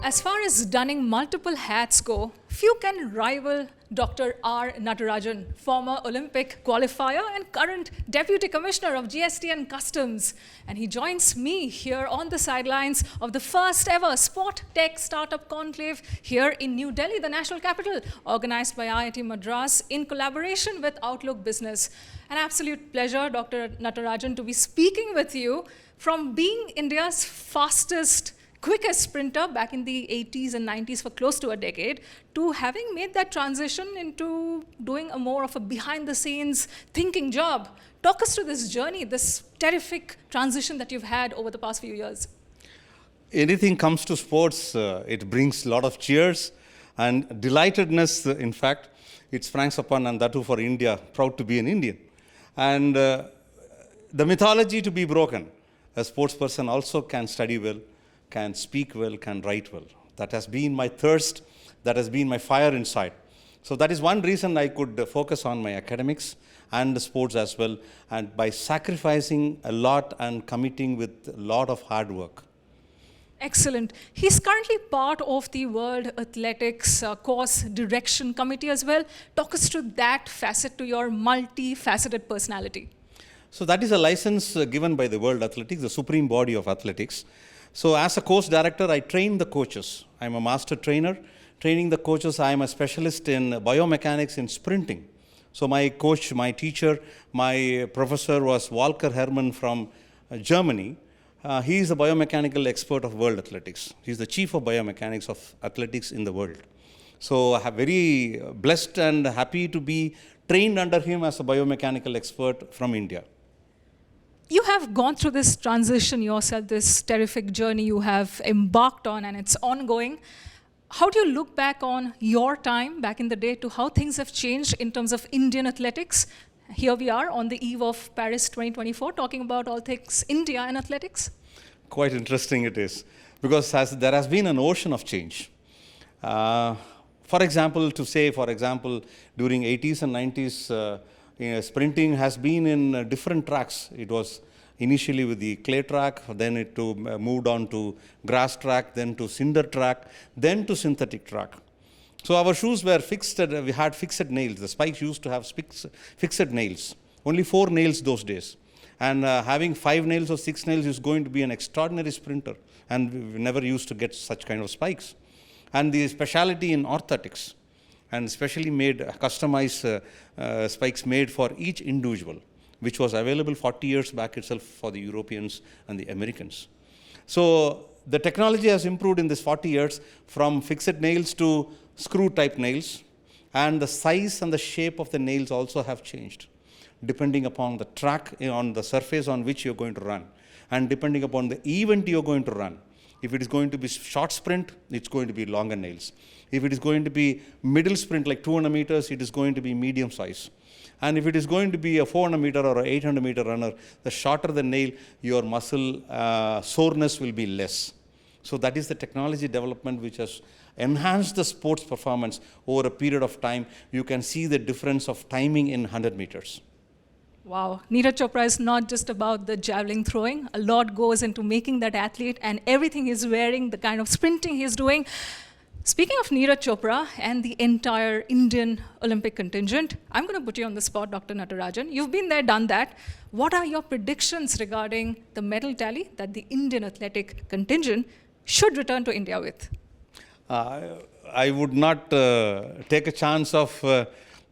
As far as donning multiple hats go, few can rival Dr. R. Natarajan, former Olympic qualifier and current Deputy Commissioner of GST and Customs. And he joins me here on the sidelines of the first ever Sport Tech Startup Conclave here in New Delhi, the national capital, organized by IIT Madras in collaboration with Outlook Business. An absolute pleasure, Dr. Natarajan, to be speaking with you from being India's quickest sprinter back in the 80s and 90s for close to a decade, to having made that transition into doing a more of a behind-the-scenes thinking job. Talk us through this journey, this terrific transition that you've had over the past few years. Anything comes to sports, it brings a lot of cheers and delightedness, in fact. It springs upon, and that too for India, proud to be an Indian. And the mythology to be broken. A sports person also can study well, can speak well, can write well. That has been my thirst, that has been my fire inside. So that is one reason I could focus on my academics and the sports as well, and by sacrificing a lot and committing with a lot of hard work. Excellent. He's currently part of the World Athletics Course Direction Committee as well. Talk us through that facet to your multifaceted personality. So that is a license given by the World Athletics, the supreme body of athletics. So as a course director, I train the coaches. I'm a master trainer. Training the coaches, I am a specialist in biomechanics in sprinting. So my coach, my teacher, my professor was Walker Herrmann from Germany. He is a biomechanical expert of world athletics. He's the chief of biomechanics of athletics in the world. So I'm very blessed and happy to be trained under him as a biomechanical expert from India. You have gone through this transition yourself, this terrific journey you have embarked on, and it's ongoing. How do you look back on your time back in the day to how things have changed in terms of Indian athletics? Here we are on the eve of Paris 2024, talking about all things India and athletics. Quite interesting it is, because there has been an ocean of change. For example, during 80s and 90s, sprinting has been in different tracks. It was initially with the clay track, then it moved on to grass track, then to cinder track, then to synthetic track. So our shoes were fixed, we had fixed nails. The spikes used to have fixed nails. Only 4 nails those days. And having 5 nails or 6 nails is going to be an extraordinary sprinter. And we never used to get such kind of spikes. And the speciality in orthotics, and especially made customized spikes made for each individual, which was available 40 years back itself for the Europeans and the Americans. So the technology has improved in this 40 years from fixed nails to screw type nails, and the size and the shape of the nails also have changed depending upon the track on the surface on which you're going to run, and depending upon the event you're going to run. If it is going to be short sprint, it's going to be longer nails. If it is going to be middle sprint like 200 meters, it is going to be medium size. And if it is going to be a 400 meter or an 800 meter runner, the shorter the nail, your muscle soreness will be less. So that is the technology development which has enhanced the sports performance over a period of time. You can see the difference of timing in 100 meters. Wow, Neeraj Chopra is not just about the javelin throwing. A lot goes into making that athlete, and everything he's wearing, the kind of sprinting he's doing. Speaking of Neeraj Chopra and the entire Indian Olympic contingent, I'm going to put you on the spot, Dr. Natarajan. You've been there, done that. What are your predictions regarding the medal tally that the Indian athletic contingent should return to India with? I would not take a chance of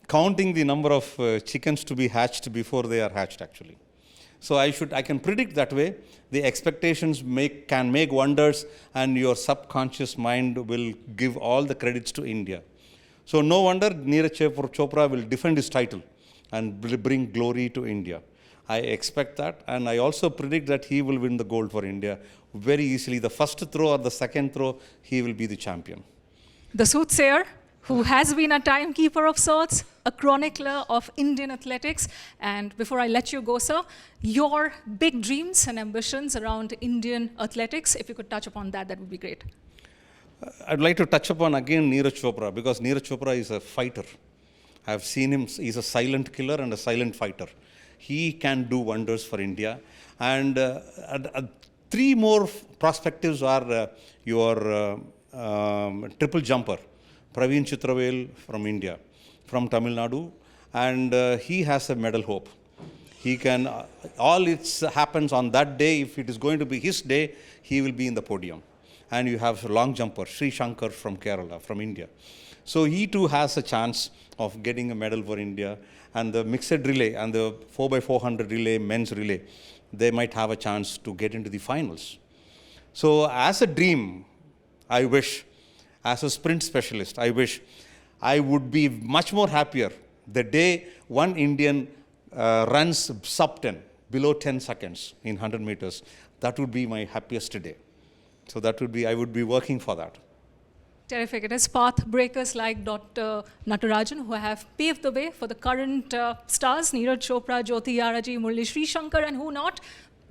counting the number of chickens to be hatched before they are hatched, actually. So I can predict that way. The expectations can make wonders, and your subconscious mind will give all the credits to India. So no wonder Neeraj Chopra will defend his title and will bring glory to India. I expect that, and I also predict that he will win the gold for India very easily. The first throw or the second throw, he will be the champion. The soothsayer, who has been a timekeeper of sorts, a chronicler of Indian athletics. And before I let you go, sir, your big dreams and ambitions around Indian athletics, if you could touch upon that, that would be great. I'd like to touch upon again Neeraj Chopra, because Neeraj Chopra is a fighter. I've seen him, he's a silent killer and a silent fighter. He can do wonders for India. And 3 more perspectives are your triple jumper, Praveen Chitravel from India, from Tamil Nadu, and he has a medal hope. He can, all it happens on that day, if it is going to be his day, he will be in the podium. And you have long jumper, Sri Shankar from Kerala, from India. So he too has a chance of getting a medal for India. And the mixed relay and the 4x400 relay, men's relay, they might have a chance to get into the finals. So as a dream, I wish, as a sprint specialist, I wish I would be much more happier the day one Indian runs sub 10, below 10 seconds in 100 meters. That would be my happiest day. So that would be, I would be working for that. Terrific. It is path breakers like Dr. Natarajan who have paved the way for the current stars, Neeraj Chopra, Jyoti Yaraji, Murli Sri Shankar, and who not.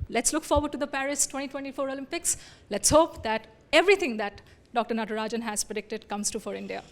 Let's look forward to the Paris 2024 Olympics. Let's hope that everything that Dr. Natarajan has predicted comes true for India.